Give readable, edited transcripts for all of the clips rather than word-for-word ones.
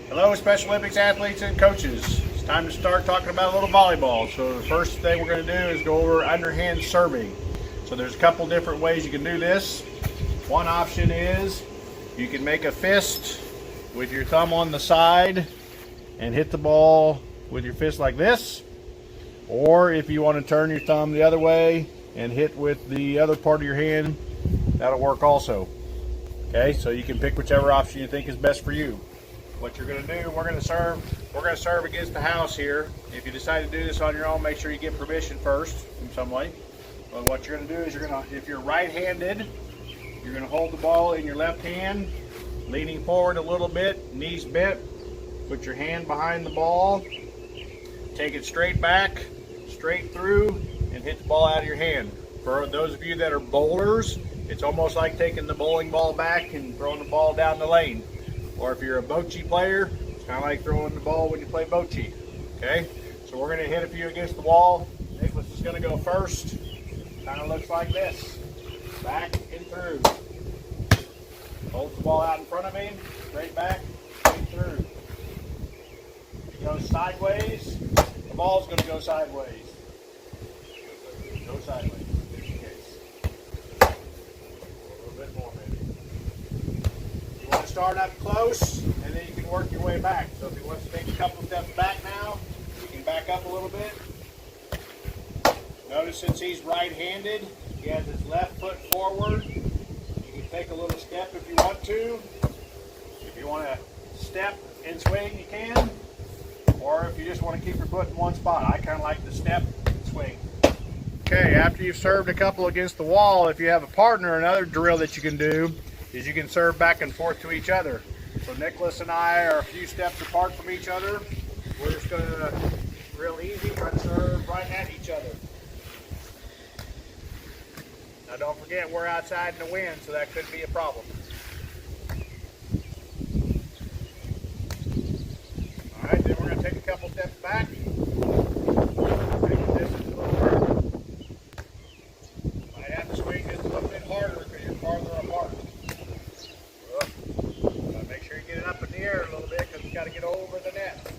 Hello, Special Olympics athletes and coaches. It's time to start talking about a little volleyball. So the first thing we're going to do is go over underhand serving. So there's a couple different ways you can do this. One option is you can make a fist with your thumb on the side and hit the ball with your fist like this. Or if you want to turn your thumb the other way and hit with the other part of your hand, that'll work also. Okay, so you can pick whichever option you think is best for you. What you're going to do, we're going to serve against the house here. If you decide to do this on your own, make sure you get permission first from some way. But what you're going to do is if you're right-handed, you're going to hold the ball in your left hand, leaning forward a little bit, knees bent. Put your hand behind the ball, take it straight back, straight through, and hit the ball out of your hand. For those of you that are bowlers, it's almost like taking the bowling ball back and throwing the ball down the lane. Or if you're a bocce player, it's kind of like throwing the ball when you play bocce. Okay, so we're going to hit a few against the wall. Nicholas is going to go first. Kind of looks like this. Back and through. Hold the ball out in front of me. Straight back, straight through. If it goes sideways, the ball's going to go sideways. Go sideways. In this case. A little bit more maybe. You want to start up close, and then you can work your way back. So if he wants to take a couple steps back now, you can back up a little bit. Notice since he's right-handed, he has his left foot forward. You can take a little step if you want to. If you want to step and swing, you can. Or if you just want to keep your foot in one spot, I kind of like to step and swing. Okay, after you've served a couple against the wall, if you have a partner, another drill that you can do is you can serve back and forth to each other. So Nicholas and I are a few steps apart from each other. We're just going to, real easy, try to serve right at each other. Now don't forget, we're outside in the wind, so that could be a problem. All right, then we're going to take a couple steps back. Take the distance a little further. Might have to swing just a little bit harder because you're farther apart. So make sure you get it up in the air a little bit because you got to get over the net.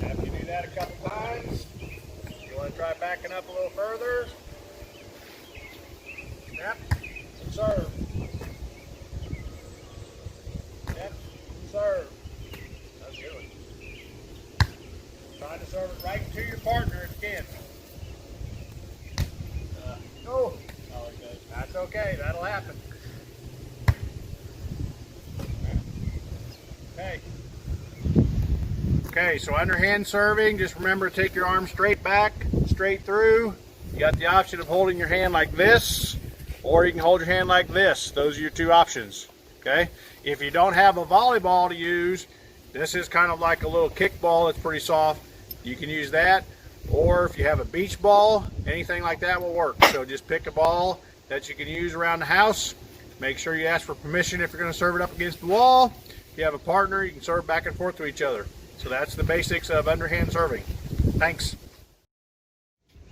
After you do that a couple times, you want to try backing up a little further. Snap and serve. Snap and serve. That's good. Try to serve it right to your partner if you can. Oh, that's okay. That'll happen. Okay. Okay, so underhand serving, just remember to take your arm straight back, straight through. You got the option of holding your hand like this, or you can hold your hand like this. Those are your two options. Okay? If you don't have a volleyball to use, this is kind of like a little kickball that's pretty soft. You can use that. Or if you have a beach ball, anything like that will work. So just pick a ball that you can use around the house. Make sure you ask for permission if you're going to serve it up against the wall. If you have a partner, you can serve back and forth to each other. So that's the basics of underhand serving. Thanks.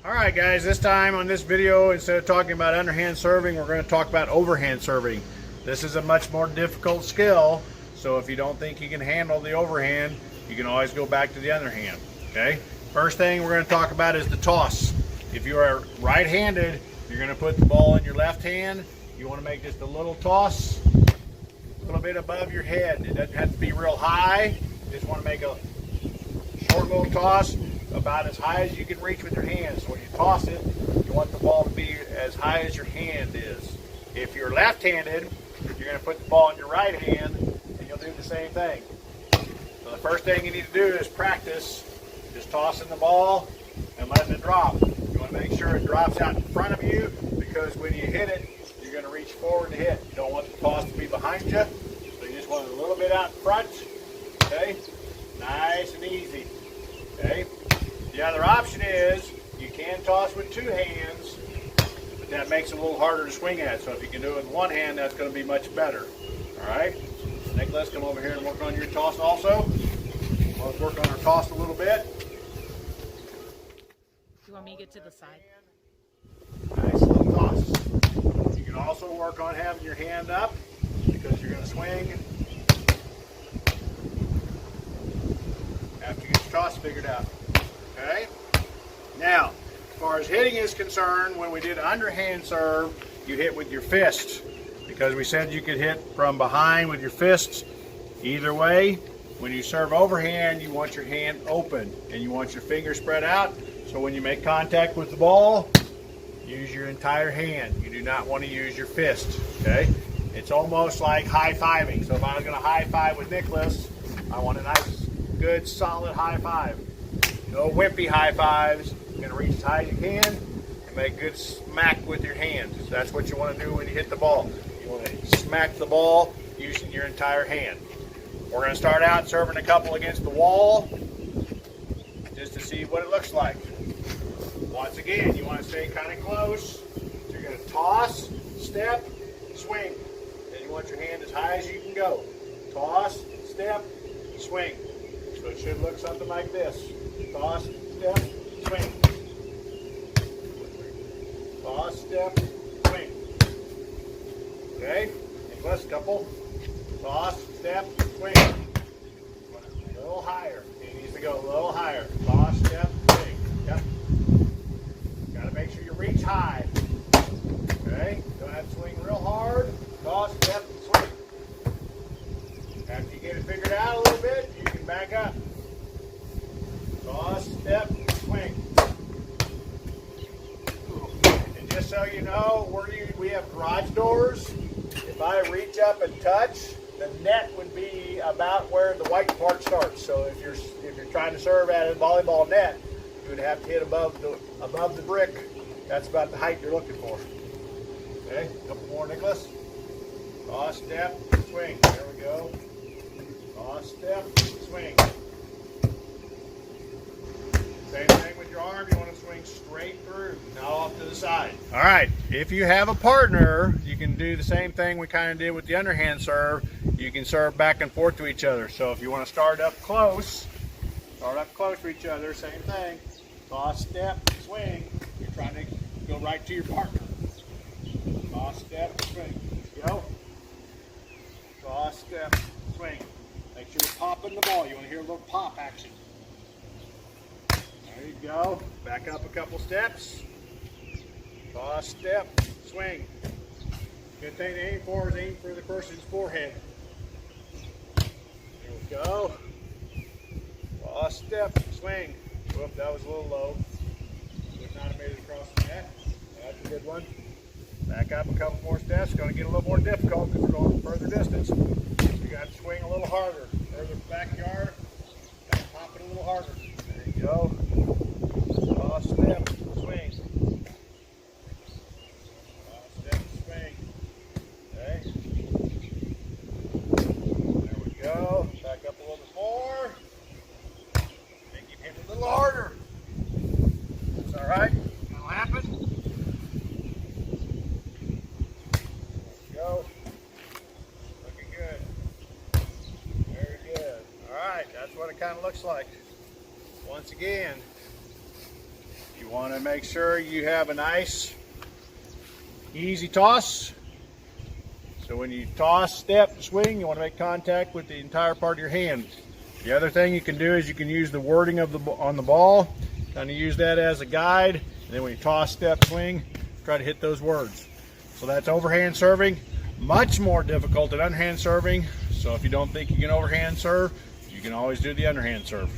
Alright guys, this time on this video, instead of talking about underhand serving, we're going to talk about overhand serving. This is a much more difficult skill, so if you don't think you can handle the overhand, you can always go back to the underhand. Okay? First thing we're going to talk about is the toss. If you are right-handed, you're going to put the ball in your left hand. You want to make just a little toss, a little bit above your head. It doesn't have to be real high. You just want to make a short little toss about as high as you can reach with your hands. So when you toss it, you want the ball to be as high as your hand is. If you're left-handed, you're going to put the ball in your right hand, and you'll do the same thing. So the first thing you need to do is practice just tossing the ball and letting it drop. You want to make sure it drops out in front of you, because when you hit it, you're going to reach forward to hit. You don't want the toss to be behind you, so you just want it a little bit out in front. Okay? Nice and easy. Okay? The other option is you can toss with two hands, but that makes it a little harder to swing at. So if you can do it with one hand, that's going to be much better. Alright? Nicholas, come over here and work on your toss also. Let's work on our toss a little bit. You want me to get to the side? You can also work on having your hand up because you're going to swing after you get your toss figured out. Okay? Now, as far as hitting is concerned, when we did underhand serve, you hit with your fists because we said you could hit from behind with your fists either way. When you serve overhand, you want your hand open and you want your fingers spread out. So when you make contact with the ball, use your entire hand. You do not want to use your fist, okay? It's almost like high-fiving. So if I was going to high-five with Nicholas, I want a nice, good, solid high-five. No wimpy high-fives. You're going to reach as high as you can and make good smack with your hand. So that's what you want to do when you hit the ball. You want to smack the ball using your entire hand. We're going to start out serving a couple against the wall just to see what it looks like. Once again, you want to stay kind of close. So you're going to toss, step, swing. Then you want your hand as high as you can go. Toss, step, swing. So it should look something like this. Toss, step, swing. Toss, step, swing. Okay? And plus a couple. Toss, step, swing. A little higher. It needs to go a little higher. Toss, step, swing. Yep. Got to make sure you reach high. Okay? Don't have to swing real hard. Toss, step, swing. After you get it figured out a little bit, you can back up. Toss, step, swing. And just so you know, we have garage doors. If I reach up and touch, the net would be about where the white part starts. So if you're trying to serve at a volleyball net, you would have to hit above the brick. That's about the height you're looking for. Okay, a couple more, Nicholas. Toss, step, swing. There we go. Toss, step, swing. Same thing with your arm. You want to swing straight through, not off to the side. All right. If you have a partner, you can do the same thing we kind of did with the underhand serve. You can serve back and forth to each other. So if you want to start up close to each other, same thing. Toss, step, swing. You're trying to go right to your partner. Toss, step, swing. Go. Toss, step, swing. Make sure you're popping the ball. You want to hear a little pop action. There you go. Back up a couple steps. Toss, step, swing. Good thing to aim for is aim for the person's forehead. There we go. Toss, step, swing. Whoop, that was a little low. Would not have made it across the net. That's a good one. Back up a couple more steps. Going to get a little more difficult because we're going further distance. You got to swing a little harder. Further backyard. Got to pop it a little harder. There you go. Toss, step, swing. Toss, step, swing. Okay. There we go. Back up a little bit more. And keep hitting a little harder. That's all right. That'll happen. There we go. Looking good. Very good. All right. That's what it kind of looks like. Once again, you want to make sure you have a nice, easy toss. So when you toss, step, swing, you want to make contact with the entire part of your hand. The other thing you can do is you can use the wording of on the ball, kind of use that as a guide. And then when you toss, step, swing, try to hit those words. So that's overhand serving. Much more difficult than underhand serving. So if you don't think you can overhand serve, you can always do the underhand serve.